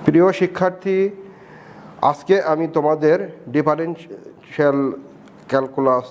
প্রিয় শিক্ষার্থী, আজকে আমি তোমাদের ডিফারেনশিয়াল ক্যালকুলাস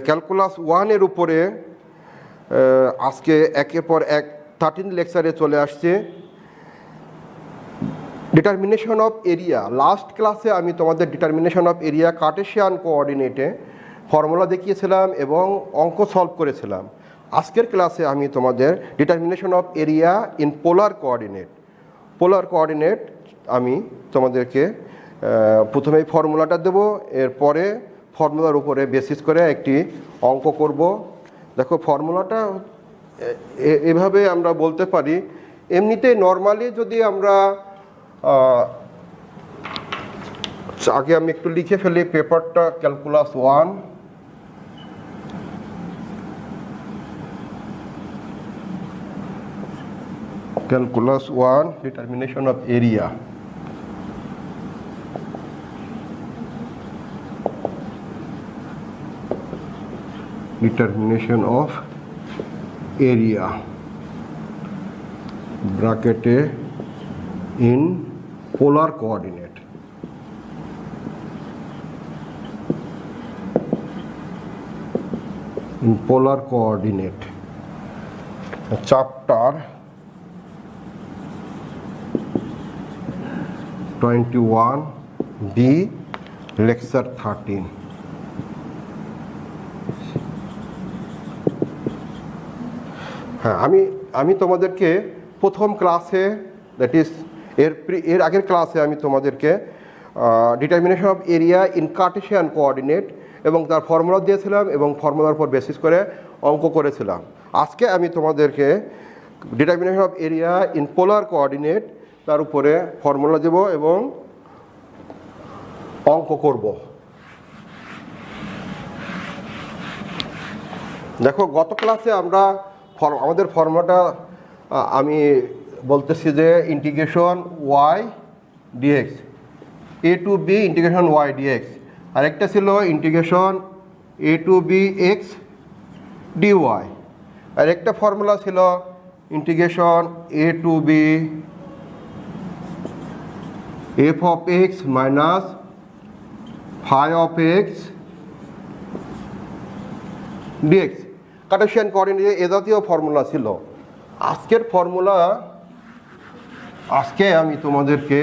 ক্যালকুলাস 1 এর উপরে আজকে একের পর এক 13 লেকচারে চলে আসছে। Determination of area. লাস্ট ক্লাসে আমি তোমাদের ডিটারমিনেশন অফ এরিয়া কার্টেশিয়ান কোঅর্ডিনেটে ফর্মুলা দেখিয়েছিলাম এবং অঙ্ক সলভ করেছিলাম। আজকের ক্লাসে আমি তোমাদের determination of area in polar coordinate আমি তোমাদেরকে প্রথমেই ফর্মুলাটা দেবো, এরপরে ফর্মুলার উপরে বেসিস করে একটি অঙ্ক করব। দেখো, ফর্মুলাটা এভাবে আমরা বলতে পারি। এমনিতে নর্মালি যদি আমরা আগে আমি একটু লিখে ফেলি পেপারটা, calculus 1, Calculus 1, determination of area. Determination of area, bracket in polar coordinate. In polar coordinate. Chapter 21B, lecture 13. হ্যাঁ, আমি তোমাদেরকে প্রথম ক্লাসে, দ্যাট ইজ এর আগের ক্লাসে আমি তোমাদেরকে determination of area in Kardashian coordinate এবং তার ফর্মুলা দিয়েছিলাম এবং ফর্মুলার উপর বেসিস করে অঙ্ক করেছিলাম। আজকে আমি তোমাদেরকে determination of area in polar coordinate তার উপরে ফর্মুলা দেব এবং অঙ্ক করব। দেখো, গত ক্লাসে আমরা আমাদের ফর্মুলাটা আমি বলতেছি যে integration y dx, a to b integration y dx, আরেকটা ছিল integration a to b x dy, আরেকটা ফর্মুলা ছিল integration a to b f of x minus phi of x dx. Cartesian কোঅর্ডিনেটে এ জাতীয় ফর্মুলা ছিল। আজকে আমি তোমাদেরকে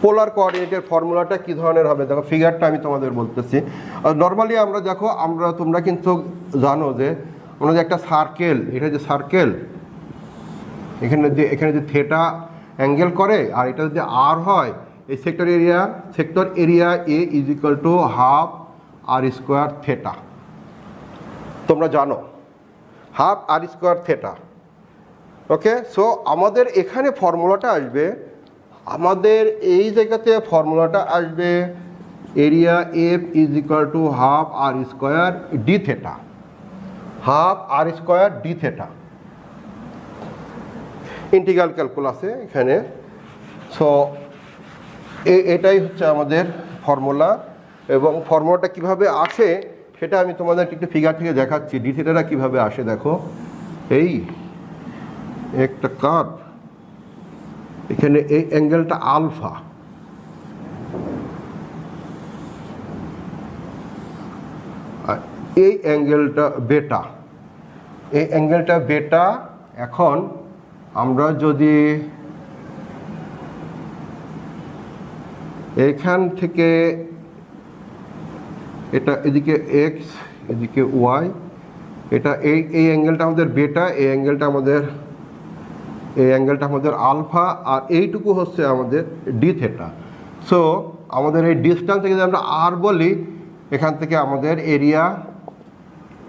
পোলার কোঅর্ডিনেটের ফর্মুলাটা কী ধরনের হবে, দেখো ফিগারটা আমি তোমাদের বলতেছি। নর্মালি তোমরা কিন্তু জানো যে আমরা যে একটা সার্কেল, এটা যে সার্কেল, এখানে যে থেটা অ্যাঙ্গেল করে আর এটা যদি আর হয়, এই sector area A is equal to half r square theta. তোমরা জানো half r square theta. Okay, so আমাদের এখানে ফর্মুলাটা আসবে, আমাদের এই জায়গাতে ফর্মুলাটা আসবে area f is equal to half r square d theta, half r square d theta integral ক্যালকুলাসে এখানে। সো এটাই হচ্ছে আমাদের ফর্মুলা এবং ফর্মুলাটা কিভাবে আসে সেটা আমি তোমাদেরকে একটু ফিগার থেকে দেখাচ্ছি। ডি থিটাটা কীভাবে আসে দেখো, এই একটা কার্ভ, এখানে এই অ্যাঙ্গেলটা আলফা, আর এই অ্যাঙ্গেলটা বেটা, এই অ্যাঙ্গেলটা বেটা। এখন আমরা যদি এখান থেকে এটা এদিকে এক্স এদিকে ওয়াই, এটা এই অ্যাঙ্গেলটা আমাদের বেটা, এই অ্যাঙ্গেলটা আমাদের আলফা, আর এইটুকু হচ্ছে আমাদের ডি থেটা। সো আমাদের এই ডিস্টেন্স থেকে যদি আমরা আর বলি, এখান থেকে আমাদের area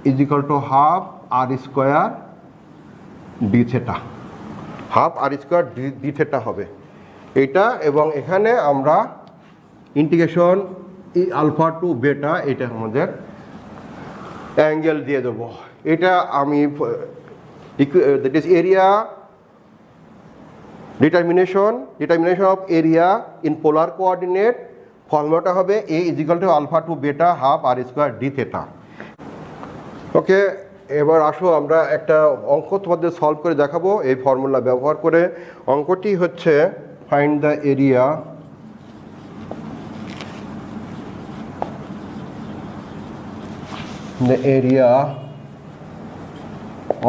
is equal to half r square d theta, half r square d theta হবে এইটা। এবং এখানে আমরা ইন্টিগ্রেশন ই আলফা টু বেটা, এটা আমাদের অ্যাঙ্গেল দিয়ে দেবো। এটা আমি that is area determination of area in polar coordinate. ফর্মুলাটা হবে A is equal to alpha to beta half r square d theta. Okay, এবার আসো আমরা একটা অঙ্ক তোমাদের সলভ করে দেখাবো এই ফর্মুলা ব্যবহার করে। অঙ্কটি হচ্ছে find the area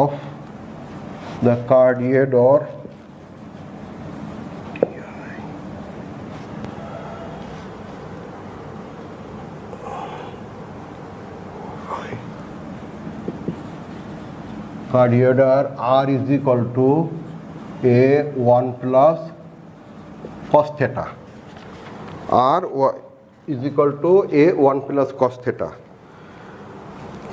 of the corridor R is equal to A1 plus cos theta. R is equal to A1 plus cos theta.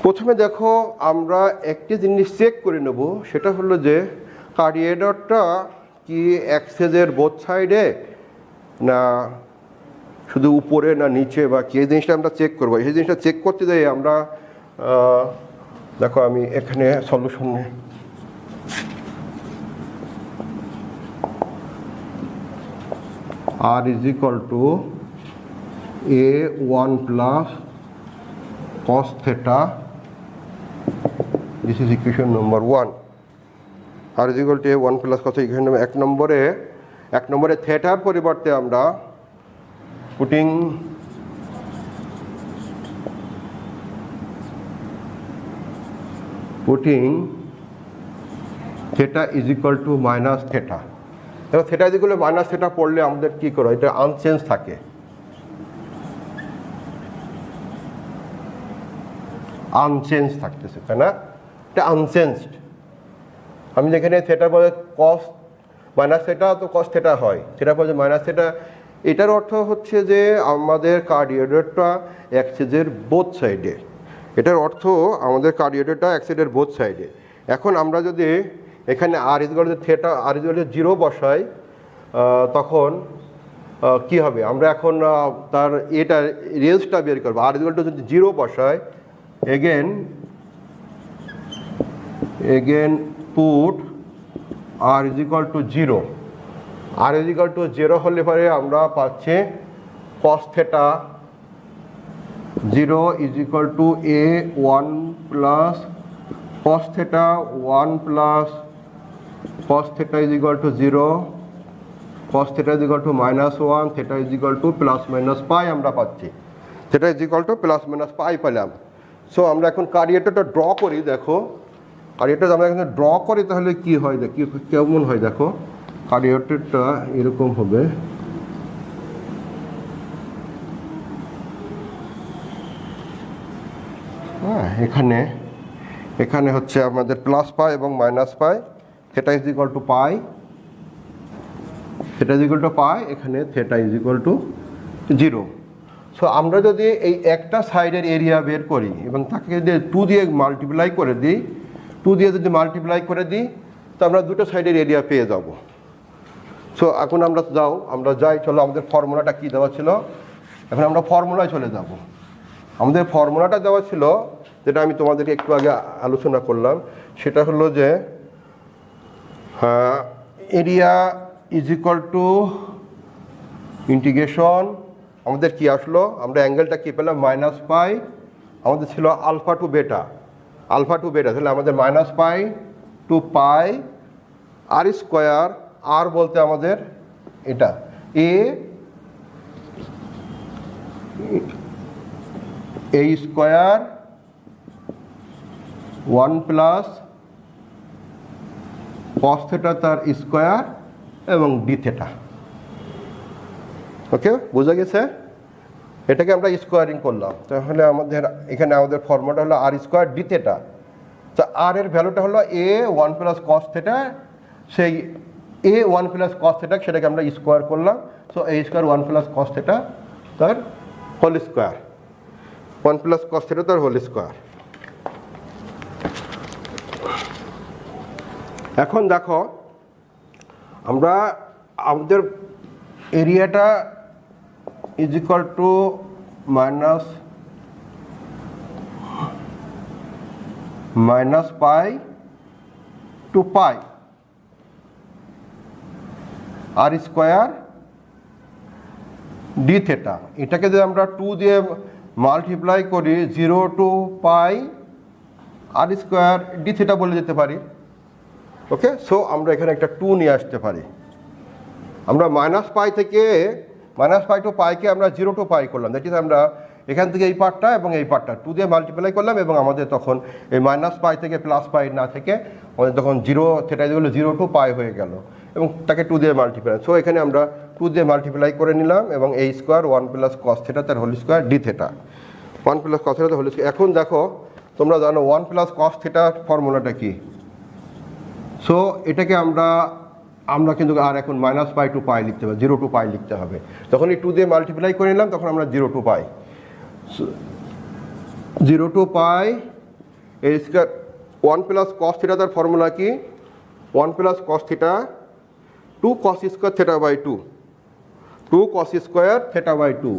প্রথমে দেখো আমরা একটি জিনিস চেক করে নেব, সেটা হলো যে করিডরটা কি অ্যাক্সেসের বোথ সাইডে না শুধু উপরে না নিচে বা কি, এই জিনিসটা আমরা চেক করবো। সেই জিনিসটা চেক করতে যাই আমরা দেখো আমি এখানে সলিউশনে R is equal to A1 plus cos theta. This is equation number 1. R is equal to A1 plus cos theta. এখানে এক নম্বরে থেটার পরিবর্তে আমরা putting theta is equal to minus theta. এবার theta is equal to minus theta পড়লে আমাদের কি করো, এটা আনচেঞ্জ থাকে, আনচেঞ্জ থাকতেছে, তাই না? এটা আনচেঞ্জড। আমি যেখানে থেটা বলে কস মাইনাস থেটা, তো কস থেটা হয়, থেটা বলে মাইনাস থেটা। এটার অর্থ হচ্ছে যে আমাদের কার্ডিওডটা অ্যাক্সিসের বোথ সাইডে, এটার অর্থ আমাদের কার্ডিওডটা অ্যাক্সিসের বোথ সাইডে। এখন আমরা যদি এখানে r is equal to theta, r is equal to 0 বসাই, তখন কি হবে? আমরা এখন তার এটা রেঞ্জটা বের করবো। আর ইজ ইকুয়াল টু যদি 0 বসাই, again put r is equal to 0. r is equal to 0 হলে পরে আমরা পাচ্ছি cos theta 0 is equal to A1 plus cos theta 1 plus cos theta is equal to 0, cos theta is equal to minus 1, theta is equal to plus minus pi আমরা পাচ্ছি, theta is equal to plus minus pi পেলাম। So আমরা এখন কার্ডিওটা draw করি। দেখো কার্ডিওটা আমরা এখন draw করি, তাহলে কি হয়, দেখি কেমন হয়। দেখো কার্ডিওটা এরকম হবে, হ্যাঁ, এখানে হচ্ছে আমাদের প্লাস পাই এবং minus pi, theta is equal to pi, theta is equal to pi, এখানে theta is equal to 0। So আমরা যদি এই একটা সাইডের এরিয়া বের করি এবং তাকে যদি 2 দিয়ে মাল্টিপ্লাই করে দিই, 2 দিয়ে যদি মাল্টিপ্লাই করে দিই, তো আমরা দুটো সাইডের এরিয়া পেয়ে যাব। সো এখন আমরা যাই, চলো আমাদের ফর্মুলাটা কি দেওয়া ছিল, এখন আমরা ফর্মুলায় চলে যাব। আমাদের ফর্মুলাটা দেওয়া ছিল, যেটা আমি তোমাদেরকে একটু আগে আলোচনা করলাম, সেটা হলো যে area is equal two integration, আমাদের কি আসলো, আমরা অ্যাঙ্গেলটা কি পেলাম, মাইনাস পাই, আমাদের ছিল আলফা টু বেটা, তাহলে আমাদের minus pi to pi r square, আর বলতে আমাদের এটা এ স্কোয়ার 1 প্লাস কস থেটা তার স্কোয়ার এবং ডি থেটা। ওকে, বোঝা গেছে? এটাকে আমরা স্কোয়ারিং করলাম, তাহলে এখানে আমাদের ফর্মুলাটা হলো আর স্কোয়ার ডি থেটা। তো আর এর ভ্যালুটা হলো A1 প্লাস কস থেটা, সেই A1 প্লাস কস থেটা সেটাকে আমরা স্কোয়ার করলাম। So A square 1 plus cos theta তার whole square, 1 plus cos theta তার হোল স্কোয়ার। এখন দেখো আমরা আমাদের এরিয়াটা is equal to minus pi to pi r square d theta. এটাকে যদি আমরা 2 দিয়ে মাল্টিপ্লাই করি, 0 to pi r square d theta বলে দিতে পারি। ওকে, সো আমরা এখানে একটা 2 নিয়ে আসতে পারি। আমরা -π থেকে -π টু পাইকে আমরা 0 টু পাই করলাম, দ্যাট ইজ আমরা এখান থেকে এই পার্টটা এবং এই পার্টটা 2 দিয়ে মাল্টিপ্লাই করলাম এবং আমাদের তখন এই -π থেকে +π না থেকে আমাদের তখন 0 থিটা ইজ 0 টু পাই হয়ে গেল এবং তাকে 2 দিয়ে মাল্টিপ্লাই। সো এখানে আমরা 2 দিয়ে মাল্টিপ্লাই করে নিলাম এবং এই স্কোয়ার 1 প্লাস কস থিটা তার whole square d theta, 1 plus cos theta তার হোল স্কোয়ার। এখন দেখো তোমরা জানো 1 প্লাস কস থিটার ফর্মুলাটা কি। সো এটাকে আমরা কিন্তু আর এখন -π টু পাই লিখতে হবে, 0 টু পাই লিখতে হবে। তখন এই 2 দিয়ে মাল্টিপ্লাই করে নিলাম, তখন আমরা 0 টু পাই, 0 টু পাই এই স্কোয়ার 1 প্লাস কস থিটা তার ফর্মুলা কি, 1 plus cos theta 2 cos square theta by 2, 2 cos square theta by 2,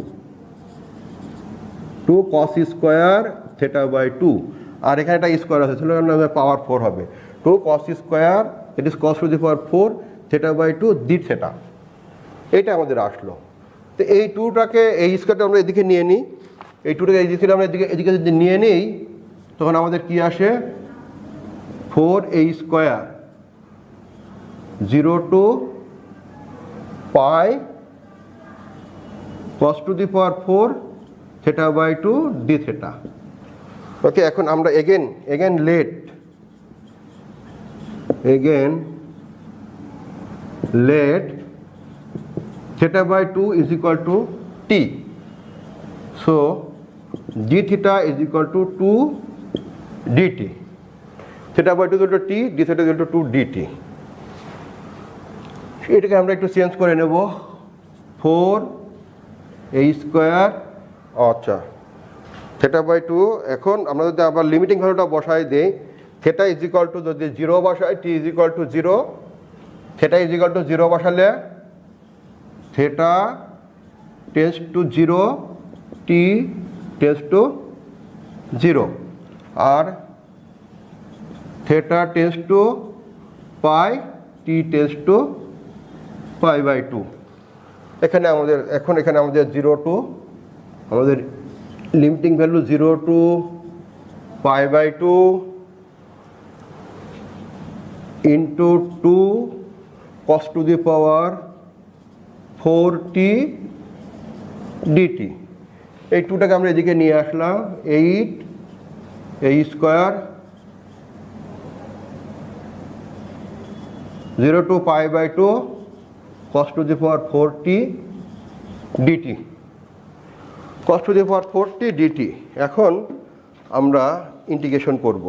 2 cos square theta by 2, আর এখানে একটা স্কোয়ার আছে, তাহলে পাওয়ার 4 হবে, 2 cos square it is cos to the power 4 theta by 2 d theta. এইটা আমাদের আসলো। তো এই 2টাকে এই স্কোয়ারটা আমরা এদিকে নিয়ে নিই, এই 2টাকে এই দিকে আমরা এদিকে যদি নিয়ে নিই তখন আমাদের কি আসে 4a square 0 to pi cos to the power 4 theta by 2 d theta. Okay, এখন আমরা again let theta by 2 is equal to t. So d theta is equal to 2 dt. Theta by 2 is equal to t, d theta is equal to 2 dt. এটাকে আমরা একটু change করে নেব, 4a square, আচ্ছা theta by 2। এখন আমরা যদি আবার লিমিটিং ভ্যালুটা বসাই দেই, থিটা ইজ ইকুয়াল টু যদি 0 বসাই, t is equal to 0, theta is equal to 0 বসালে theta tends to 0, t tends to 0, আর theta tends to pi, t tends to pi by 2। এখানে আমাদের 0 টু আমাদের limiting value 0 to pi by 2 into 2 cos to the power 4t dt। এই 2টাকে আমরা এদিকে নিয়ে আসলাম, 8a square 0 to pi by 2 cos to the power 4t dt, cos to the power 4t dt। এখন আমরা ইন্টিগ্রেশন করব।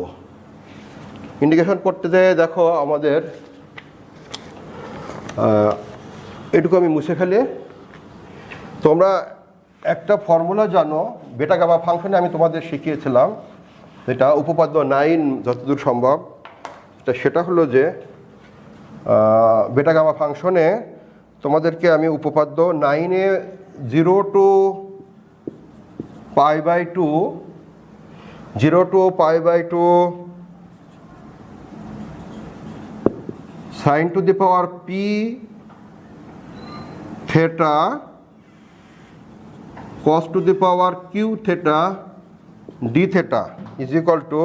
ইন্টিগ্রেশন করতে যেয়ে দেখো আমাদের এটুকু আমি মুছে ফেলে, তোমরা একটা ফর্মুলা জানো বেটা গামা ফাংশনে, আমি তোমাদের শিখিয়েছিলাম, এটা উপপাদ্য 9 যতদূর সম্ভব, সেটা হলো যে বেটা গামা ফাংশনে তোমাদেরকে আমি উপপাদ্য 9-এ 0 to pi by 2, 0 to pi by 2 sin to the power p theta cos to the power q theta d theta is equal to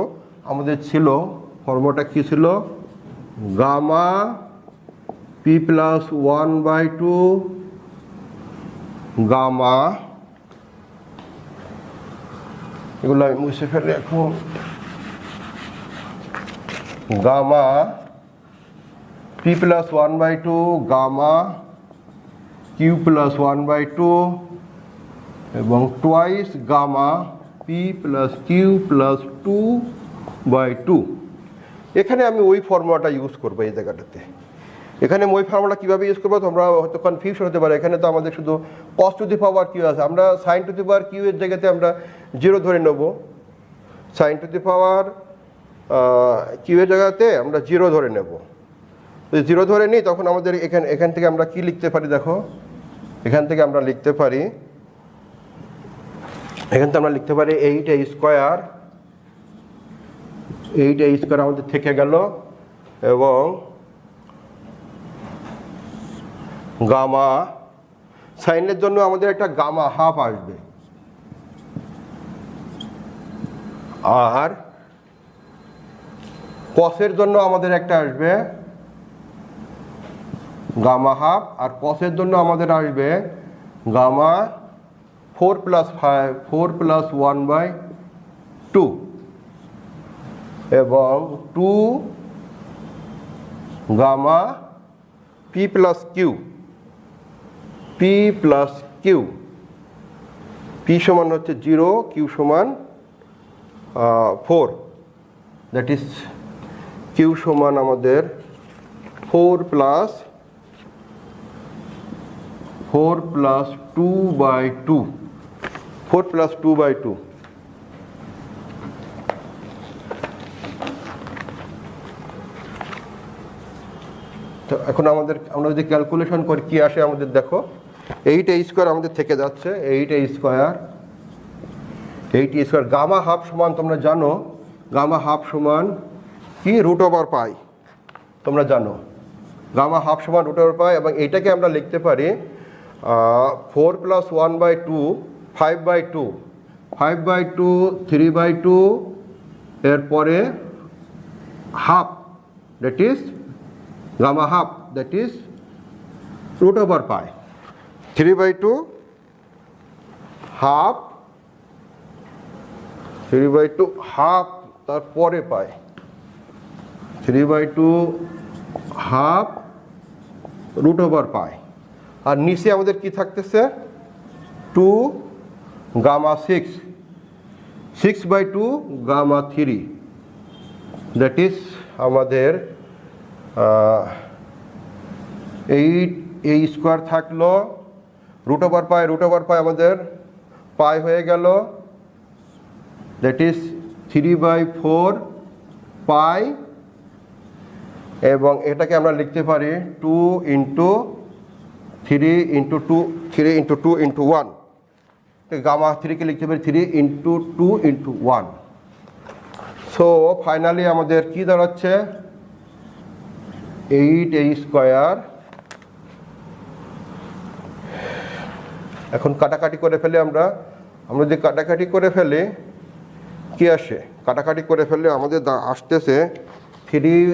আমাদের ছিল ফর্মুলাটা কি ছিল, গামা p প্লাস 1/2 গামা, এগুলো আমি মুছে ফেলে, এখন gamma p plus 1/2 gamma q plus 1/2 এবং twice gamma p plus q plus 2/2। এখানে আমি ওই ফর্মুলাটা ইউজ করবো এই জায়গাটাতে। এখানে ওই ফর্মুলা কীভাবে ইউজ করবো তোমরা হয়তো কনফিউশন হতে পারে। এখানে তো আমাদের শুধু cos to the power q আছে, আমরা sin two the power q এর জায়গাতে আমরা 0 ধরে নেব, sin two the power q এর জায়গাতে আমরা 0 ধরে নেব। যদি 0 ধরে নিই তখন আমাদের এখান থেকে আমরা কি লিখতে পারি, দেখো এখান থেকে আমরা লিখতে পারি 8a স্কোয়ার, 8a স্কোয়ার আমাদের থেকে গেল এবং গামা সাইনের জন্য আমাদের একটা গামা হাফ আসবে, আর কসের জন্য আমাদের একটা আসবে গামা হাফ, আর কসের জন্য আমাদের আসবে গামা 4+1/2 এবং 2 gamma P plus Q, P সমান হচ্ছে 0, Q সমান 4, দ্যাট ইজ Q সমান আমাদের 4+2/2, 4+2/2। তো এখন আমরা যদি ক্যালকুলেশন করি কি আসে আমাদের, দেখো 8a² আমাদের থেকে যাচ্ছে, 8a², গামা হাফ সমান তোমরা জানো, গামা হাফ সমান কি √পাই, তোমরা জানো গামা হাফ সমান √পাই, এবং এইটাকে আমরা লিখতে পারি 4+1/2, 5/2, 3/2, এরপরে half, that is gamma half, that is √পাই, 3/2 হাফ, 3/2 হাফ, তারপরে পাই 3/2 হাফ √পাই, আর নিচে আমাদের কি থাকতেছে 2 গামা 6, 6/2 গামা 3, দ্যাট ইজ আমাদের 8a² থাকলো, √পাই আমাদের পাই হয়ে গেল, দ্যাট ইজ 3/4 পাই, এবং এটাকে আমরা লিখতে পারি 2 × 3 × 2 × 1, গামা 3কে লিখতে পারি 3 × 2 × 1। সো ফাইনালি আমাদের কি দাঁড়াচ্ছে 8a²। এখন কাটাকাটি করে ফেলে আমরা যদি কাটাকাটি করে ফেলে কি আসে, কাটাকাটি করে ফেললে আমাদের আসতেছে 3,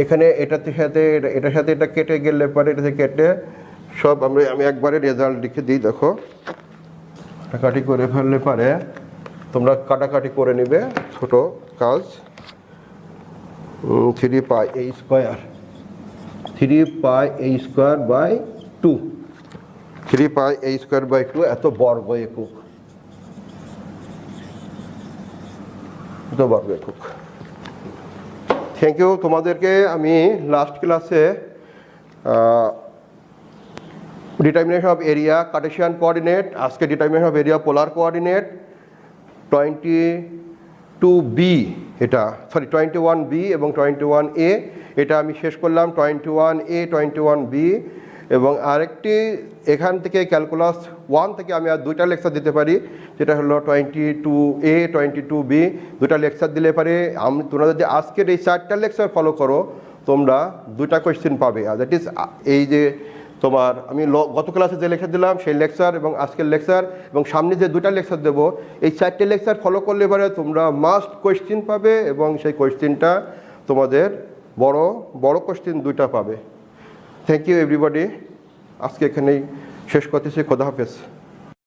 এখানে এটার সাথে এটা কেটে গেলে পরে এটাতে কেটে সব আমি একবারে রেজাল্ট লিখে দিই, দেখো কাটাকাটি করে ফেললে পারে তোমরা কাটাকাটি করে নেবে, ছোট কাজ। 3πa², 3πa²/2, 3πa²/2 এত বর্গ একক, থ্যাংক ইউ। তোমাদেরকে আমি লাস্ট ক্লাসে determination of area Cartesian coordinate, আজকে determination of area polar coordinate 22b, এটা 21b এবং 21a, এটা আমি শেষ করলাম 21a 21b, এবং আরেকটি এখান থেকে ক্যালকুলাস 1 থেকে আমি আর 2টা লেকচার দিতে পারি, যেটা হলো 22a 22b, 2টা লেকচার দিলে পারে তোমরা যদি আজকের এই 4টা লেকচার ফলো করো তোমরা 2টা কোয়েশ্চেন পাবে, আর দ্যাট ইজ এই যে তোমার আমি গত ক্লাসে যে লেকচার দিলাম সেই লেকচার এবং আজকের লেকচার এবং সামনে যে 2টা লেকচার দেবো, এই 4টে লেকচার ফলো করলে পারে তোমরা মাস্ট কোয়েশ্চেন পাবে, এবং সেই কোয়েশ্চেনটা তোমাদের বড় কোয়েশ্চেন 2টা পাবে। থ্যাংক ইউ এভরিবডি, আজকে এখানেই শেষ করতেছি, খোদা হাফেজ।